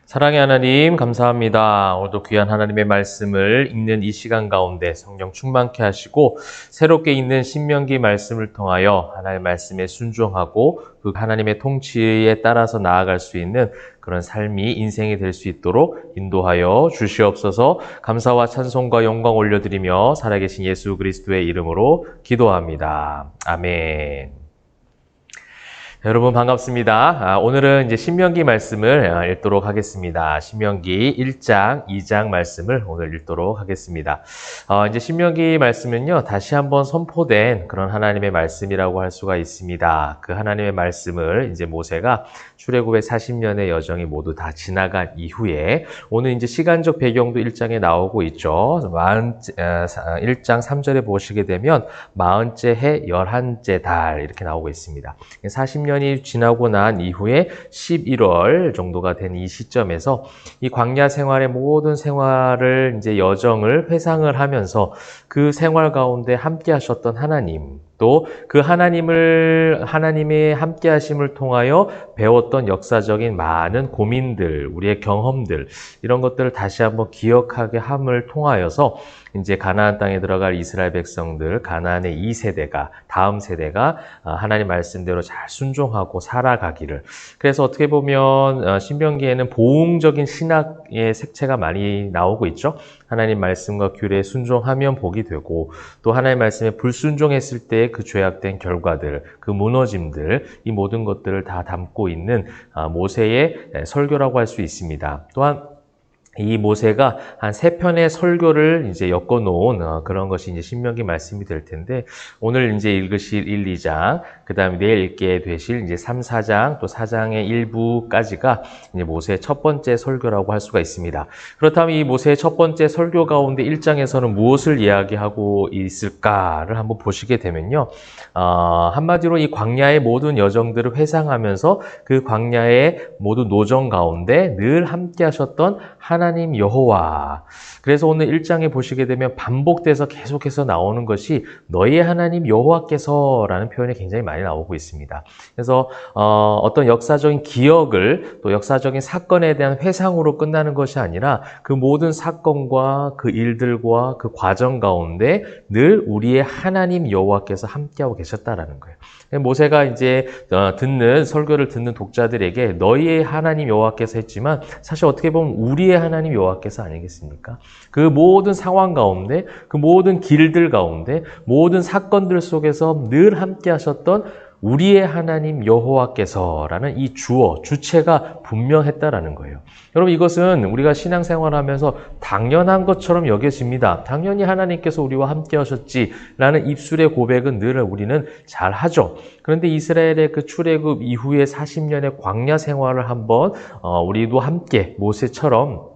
사랑의 하나님, 감사합니다. 오늘도 귀한 하나님의 말씀을 읽는 이 시간 가운데 성령 충만케 하시고 새롭게 읽는 신명기 말씀을 통하여 하나님의 말씀에 순종하고 그 하나님의 통치에 따라서 나아갈 수 있는 그런 삶이 인생이 될 수 있도록 인도하여 주시옵소서. 감사와 찬송과 영광 올려드리며 살아계신 예수 그리스도의 이름으로 기도합니다. 아멘. 여러분 반갑습니다. 오늘은 이제 신명기 말씀을 읽도록 하겠습니다. 신명기 1장, 2장 말씀을 오늘 읽도록 하겠습니다. 이제 신명기 말씀은요, 다시 한번 선포된 그런 하나님의 말씀이라고 할 수가 있습니다. 그 하나님의 말씀을 이제 모세가 출애굽의 40년의 여정이 모두 다 지나간 이후에 오늘 이제 시간적 배경도 1장에 나오고 있죠. 1장 3절에 보시게 되면 40째 해 11째 달 이렇게 나오고 있습니다. 40년이 지나고 난 이후에 11월 정도가 된 이 시점에서 이 광야 생활의 모든 생활을 이제 여정을 회상을 하면서 그 생활 가운데 함께 하셨던 하나님, 또 그 하나님의 함께 하심을 통하여 배웠던 역사적인 많은 고민들, 우리의 경험들, 이런 것들을 다시 한번 기억하게 함을 통하여서 이제 가나안 땅에 들어갈 이스라엘 백성들, 가나안의 2세대가, 다음 세대가 하나님 말씀대로 잘 순종하고 살아가기를. 그래서 어떻게 보면 신명기에는 보응적인 신학의 색채가 많이 나오고 있죠. 하나님 말씀과 규례에 순종하면 복이 되고, 또 하나님 말씀에 불순종했을 때 그 죄악된 결과들, 그 무너짐들, 이 모든 것들을 다 담고 있는 모세의 설교라고 할 수 있습니다. 또한 이 모세가 한 3편의 설교를 이제 엮어 놓은 그런 것이 이제 신명기 말씀이 될 텐데, 오늘 이제 읽으실 1, 2장, 그 다음에 내일 읽게 되실 이제 3, 4장, 또 4장의 일부까지가 이제 모세의 첫 번째 설교라고 할 수가 있습니다. 그렇다면 이 모세의 첫 번째 설교 가운데 1장에서는 무엇을 이야기하고 있을까를 한번 보시게 되면요. 한마디로 이 광야의 모든 여정들을 회상하면서 그 광야의 모든 노정 가운데 늘 함께 하셨던 하나님 여호와. 그래서 오늘 1장에 보시게 되면 반복돼서 계속해서 나오는 것이 너희의 하나님 여호와께서라는 표현이 굉장히 많이 나오고 있습니다. 그래서 어떤 역사적인 기억을, 또 역사적인 사건에 대한 회상으로 끝나는 것이 아니라 그 모든 사건과 그 일들과 그 과정 가운데 늘 우리의 하나님 여호와께서 함께하고 계셨다라는 거예요. 모세가 이제 설교를 듣는 독자들에게 너희의 하나님 여호와께서 했지만, 사실 어떻게 보면 우리의 하나님 여호와께서 아니겠습니까? 그 모든 상황 가운데, 그 모든 길들 가운데, 모든 사건들 속에서 늘 함께 하셨던 우리의 하나님 여호와께서라는 이 주체가 분명했다라는 거예요. 여러분, 이것은 우리가 신앙생활하면서 당연한 것처럼 여겨집니다. 당연히 하나님께서 우리와 함께 하셨지라는 입술의 고백은 늘 우리는 잘 하죠. 그런데 이스라엘의 그 출애굽 이후의 40년의 광야 생활을 한번 우리도 함께 모세처럼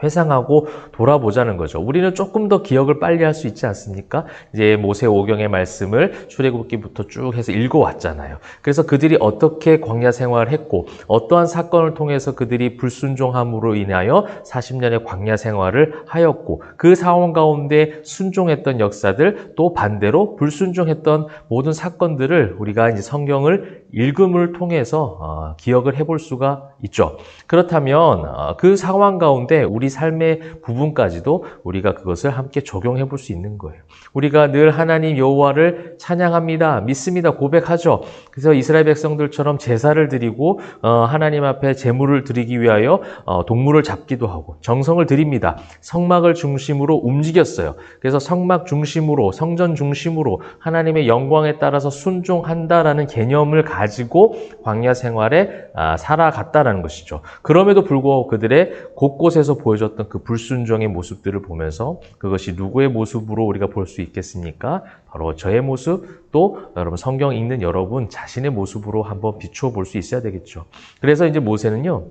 회상하고 돌아보자는 거죠. 우리는 조금 더 기억을 빨리 할 수 있지 않습니까? 이제 모세 오경의 말씀을 출애굽기부터 쭉 해서 읽어왔잖아요. 그래서 그들이 어떻게 광야 생활을 했고, 어떠한 사건을 통해서 그들이 불순종함으로 인하여 40년의 광야 생활을 하였고, 그 상황 가운데 순종했던 역사들, 또 반대로 불순종했던 모든 사건들을 우리가 이제 성경을 읽음을 통해서 기억을 해볼 수가 있죠. 그렇다면 그 상황 가운데 우리 삶의 부분까지도 우리가 그것을 함께 적용해 볼 수 있는 거예요. 우리가 늘 하나님 여호와를 찬양합니다, 믿습니다, 고백하죠. 그래서 이스라엘 백성들처럼 제사를 드리고 하나님 앞에 제물을 드리기 위하여 동물을 잡기도 하고 정성을 드립니다. 성막을 중심으로 움직였어요. 그래서 성막 중심으로, 성전 중심으로 하나님의 영광에 따라서 순종한다라는 개념을 가지고 광야 생활에 살아갔다라는 것이죠. 그럼에도 불구하고 그들의 곳곳에서 보여줬던 그 불순종의 모습들을 보면서 그것이 누구의 모습으로 우리가 볼 수 있겠습니까? 바로 저의 모습, 또 여러분 성경 읽는 여러분 자신의 모습으로 한번 비추어 볼 수 있어야 되겠죠. 그래서 이제 모세는요,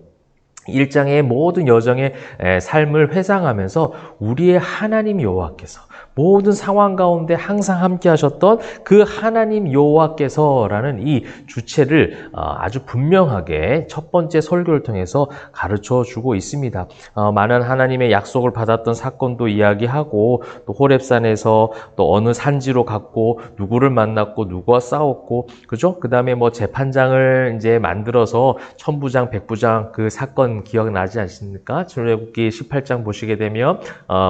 1장의 모든 여정의 삶을 회상하면서 우리의 하나님 여호와께서 모든 상황 가운데 항상 함께 하셨던 그 하나님 여호와께서라는 이 주체를 아주 분명하게 첫 번째 설교를 통해서 가르쳐 주고 있습니다. 많은 하나님의 약속을 받았던 사건도 이야기하고, 또 호렙산에서 또 어느 산지로 갔고 누구를 만났고 누구와 싸웠고, 그죠? 그 다음에 뭐 재판장을 이제 만들어서 천부장, 백부장 그 사건 사건 기억나지 않습니까? 출애굽기 18장 보시게 되면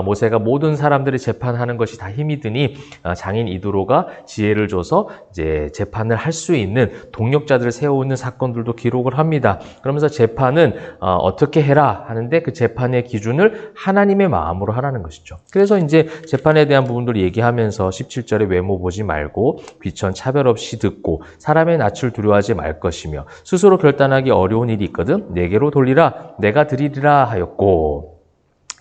모세가 모든 사람들이 재판하는 것이 다 힘이 드니 장인 이드로가 지혜를 줘서 이제 재판을 할 수 있는 동력자들을 세우는 사건들도 기록을 합니다. 그러면서 재판은 어떻게 해라 하는데 그 재판의 기준을 하나님의 마음으로 하라는 것이죠. 그래서 이제 재판에 대한 부분들을 얘기하면서 17절에 외모 보지 말고 귀천 차별 없이 듣고 사람의 낯을 두려워하지 말 것이며 스스로 결단하기 어려운 일이 있거든 내게로 돌리라 내가 드리리라 하였고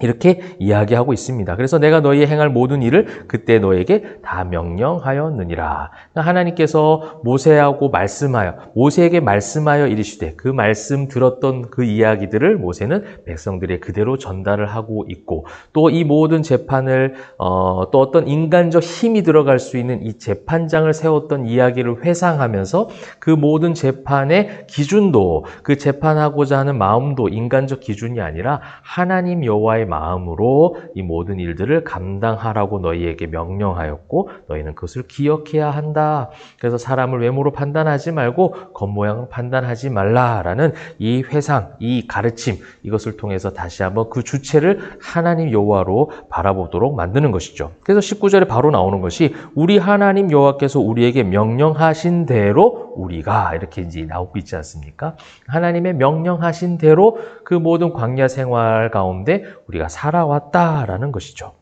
이렇게 이야기하고 있습니다. 그래서 내가 너희의 행할 모든 일을 그때 너에게 다 명령하였느니라. 하나님께서 모세에게 말씀하여 이르시되 그 말씀 들었던 그 이야기들을 모세는 백성들의 그대로 전달을 하고 있고 또 이 모든 재판을 또 어떤 인간적 힘이 들어갈 수 있는 이 재판장을 세웠던 이야기를 회상하면서 그 모든 재판의 기준도 그 재판하고자 하는 마음도 인간적 기준이 아니라 하나님 여호와의 마음으로 이 모든 일들을 감당하라고 너희에게 명령하였고 너희는 그것을 기억해야 한다. 그래서 사람을 외모로 판단하지 말고 겉모양을 판단하지 말라라는 이 회상, 이 가르침 이것을 통해서 다시 한번 그 주체를 하나님 여호와로 바라보도록 만드는 것이죠. 그래서 19절에 바로 나오는 것이 우리 하나님 여호와께서 우리에게 명령하신 대로 우리가 이렇게 이제 나오고 있지 않습니까? 하나님의 명령하신 대로 그 모든 광야 생활 가운데 우리가 살아왔다라는 것이죠.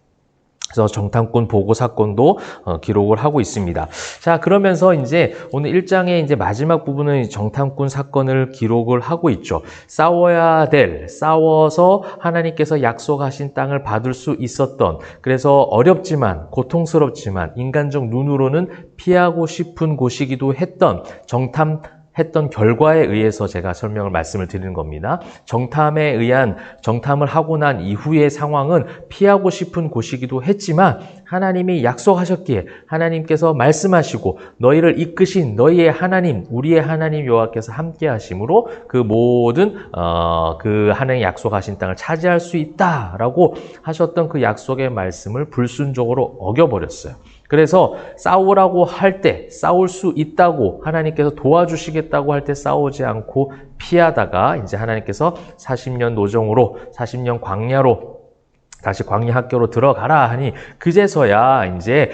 그래서 정탐꾼 보고 사건도 기록을 하고 있습니다. 자, 그러면서 이제 오늘 1장의 이제 마지막 부분은 정탐꾼 사건을 기록을 하고 있죠. 싸워서 하나님께서 약속하신 땅을 받을 수 있었던, 그래서 어렵지만 고통스럽지만 인간적 눈으로는 피하고 싶은 곳이기도 했던 정탐했던 결과에 의해서 제가 말씀을 드리는 겁니다. 정탐을 하고 난 이후의 상황은 피하고 싶은 곳이기도 했지만 하나님이 약속하셨기에 하나님께서 말씀하시고 너희를 이끄신 너희의 하나님, 우리의 하나님 여호와께서 함께 하심으로 그 모든 그 하나님 약속하신 땅을 차지할 수 있다라고 하셨던 그 약속의 말씀을 불순종으로 어겨버렸어요. 그래서 싸우라고 할 때 싸울 수 있다고 하나님께서 도와주시겠다고 할 때 싸우지 않고 피하다가 이제 하나님께서 40년 노정으로 40년 광야로 다시 광야 학교로 들어가라 하니 그제서야 이제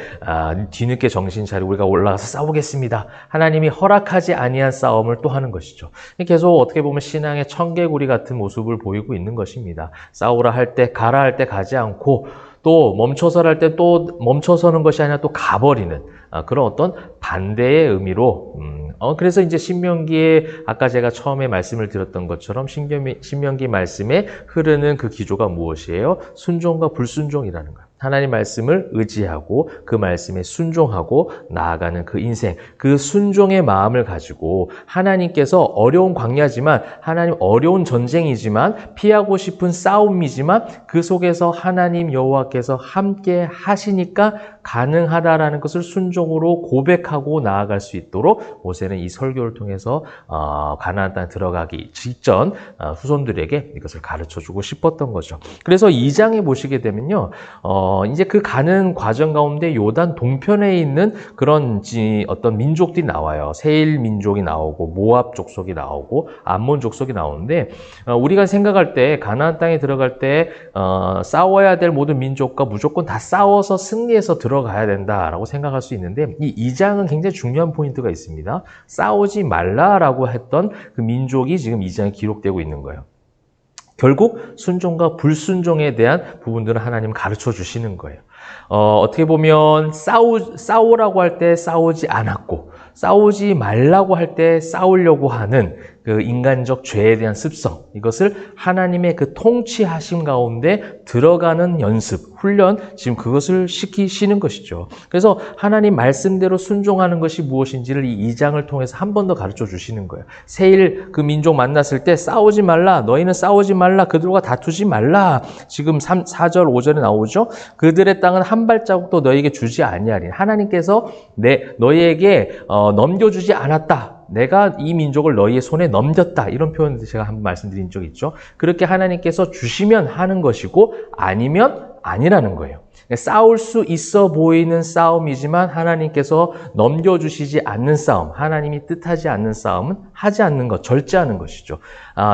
뒤늦게 정신 차리고 우리가 올라가서 싸우겠습니다. 하나님이 허락하지 아니한 싸움을 또 하는 것이죠. 계속 어떻게 보면 신앙의 청개구리 같은 모습을 보이고 있는 것입니다. 싸우라 할 때 가라 할 때 가지 않고 또 멈춰서 할 때 또 멈춰서는 것이 아니라 또 가버리는 그런 어떤 반대의 의미로 그래서 이제 신명기에 아까 제가 처음에 말씀을 드렸던 것처럼 신명기 말씀에 흐르는 그 기조가 무엇이에요? 순종과 불순종이라는 거예요. 하나님 말씀을 의지하고 그 말씀에 순종하고 나아가는 그 인생, 그 순종의 마음을 가지고 하나님께서 어려운 광야지만 하나님 어려운 전쟁이지만 피하고 싶은 싸움이지만 그 속에서 하나님 여호와께서 함께 하시니까 가능하다라는 것을 순종으로 고백하고 나아갈 수 있도록 모세는 이 설교를 통해서 가나안 땅에 들어가기 직전 후손들에게 이것을 가르쳐주고 싶었던 거죠. 그래서 2장에 보시게 되면요, 이제 그 가는 과정 가운데 요단 동편에 있는 그런 어떤 민족들이 나와요. 세일 민족이 나오고 모압 족속이 나오고 암몬 족속이 나오는데 우리가 생각할 때 가나안 땅에 들어갈 때 싸워야 될 모든 민족과 무조건 다 싸워서 승리해서 들어가야 된다라고 생각할 수 있는데 이 2장은 굉장히 중요한 포인트가 있습니다. 싸우지 말라라고 했던 그 민족이 지금 2장에 기록되고 있는 거예요. 결국 순종과 불순종에 대한 부분들을 하나님은 가르쳐 주시는 거예요. 어떻게 보면 싸우라고 할 때 싸우지 않았고 싸우지 말라고 할 때 싸우려고 하는 그 인간적 죄에 대한 습성, 이것을 하나님의 그 통치하심 가운데 들어가는 연습, 훈련, 지금 그것을 시키시는 것이죠. 그래서 하나님 말씀대로 순종하는 것이 무엇인지를 이 2장을 통해서 한 번 더 가르쳐 주시는 거예요. 세일 그 민족 만났을 때 싸우지 말라, 너희는 싸우지 말라, 그들과 다투지 말라. 지금 4절, 5절에 나오죠. 그들의 땅은 한 발자국도 너희에게 주지 아니하리니 하나님께서 너희에게 넘겨주지 않았다. 내가 이 민족을 너희의 손에 넘겼다. 이런 표현도 제가 한번 말씀드린 적이 있죠. 그렇게 하나님께서 주시면 하는 것이고 아니면 아니라는 거예요. 싸울 수 있어 보이는 싸움이지만 하나님께서 넘겨주시지 않는 싸움, 하나님이 뜻하지 않는 싸움은 하지 않는 것, 절제하는 것이죠.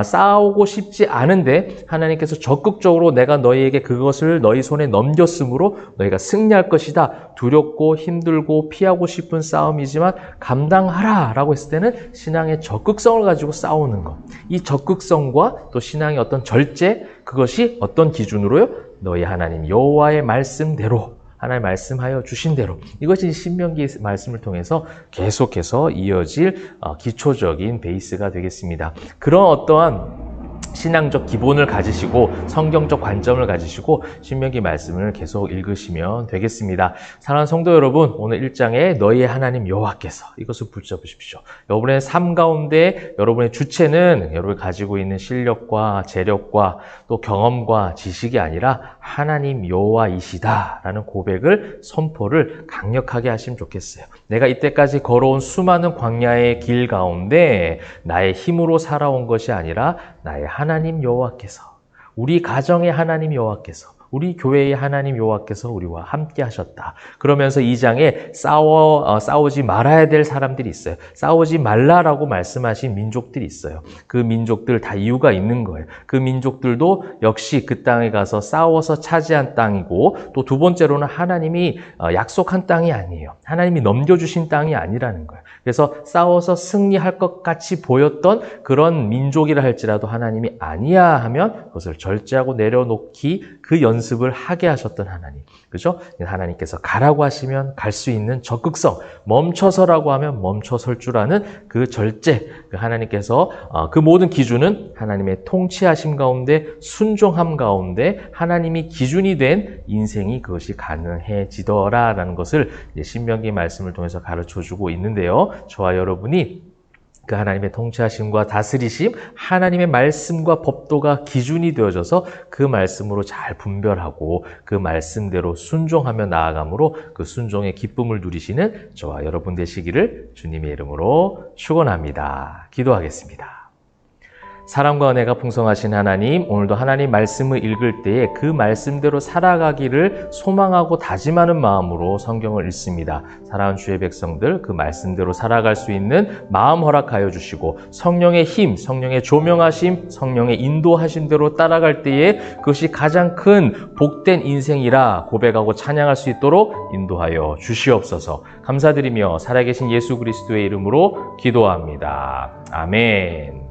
싸우고 싶지 않은데 하나님께서 적극적으로 내가 너희에게 그것을 너희 손에 넘겼으므로 너희가 승리할 것이다. 두렵고 힘들고 피하고 싶은 싸움이지만 감당하라 라고 했을 때는 신앙의 적극성을 가지고 싸우는 것. 이 적극성과 또 신앙의 어떤 절제, 그것이 어떤 기준으로요? 너희 하나님 여호와의 말씀대로, 하나님 말씀하여 주신 대로, 이것이 신명기 말씀을 통해서 계속해서 이어질 기초적인 베이스가 되겠습니다. 그런 어떠한 신앙적 기본을 가지시고 성경적 관점을 가지시고 신명기 말씀을 계속 읽으시면 되겠습니다. 사랑하는 성도 여러분, 오늘 1장에 너희의 하나님 여호와께서, 이것을 붙잡으십시오. 여러분의 삶 가운데 여러분의 주체는 여러분이 가지고 있는 실력과 재력과 또 경험과 지식이 아니라 하나님 여호와이시다라는 고백을, 선포를 강력하게 하시면 좋겠어요. 내가 이때까지 걸어온 수많은 광야의 길 가운데 나의 힘으로 살아온 것이 아니라 나의 하나님 여호와께서, 우리 가정의 하나님 여호와께서, 우리 교회의 하나님 여호와께서 우리와 함께 하셨다. 그러면서 이 장에 싸우지 말아야 될 사람들이 있어요. 싸우지 말라라고 말씀하신 민족들이 있어요. 그 민족들 다 이유가 있는 거예요. 그 민족들도 역시 그 땅에 가서 싸워서 차지한 땅이고, 또 두 번째로는 하나님이 약속한 땅이 아니에요. 하나님이 넘겨주신 땅이 아니라는 거예요. 그래서 싸워서 승리할 것 같이 보였던 그런 민족이라 할지라도 하나님이 아니야 하면 그것을 절제하고 내려놓기, 그 연습을 하게 하셨던 하나님. 그죠? 하나님께서 가라고 하시면 갈 수 있는 적극성, 멈춰서라고 하면 멈춰설 줄 아는 그 절제, 그 하나님께서 그 모든 기준은 하나님의 통치하심 가운데, 순종함 가운데 하나님이 기준이 된 인생이 그것이 가능해지더라라는 것을 신명기 말씀을 통해서 가르쳐주고 있는데요. 저와 여러분이 그 하나님의 통치하심과 다스리심, 하나님의 말씀과 법도가 기준이 되어져서 그 말씀으로 잘 분별하고 그 말씀대로 순종하며 나아감으로 그 순종의 기쁨을 누리시는 저와 여러분 되시기를 주님의 이름으로 축원합니다. 기도하겠습니다. 사랑과 은혜가 풍성하신 하나님, 오늘도 하나님 말씀을 읽을 때에 그 말씀대로 살아가기를 소망하고 다짐하는 마음으로 성경을 읽습니다. 사랑하는 주의 백성들, 그 말씀대로 살아갈 수 있는 마음 허락하여 주시고, 성령의 힘, 성령의 조명하심, 성령의 인도하신 대로 따라갈 때에 그것이 가장 큰 복된 인생이라 고백하고 찬양할 수 있도록 인도하여 주시옵소서. 감사드리며 살아계신 예수 그리스도의 이름으로 기도합니다. 아멘.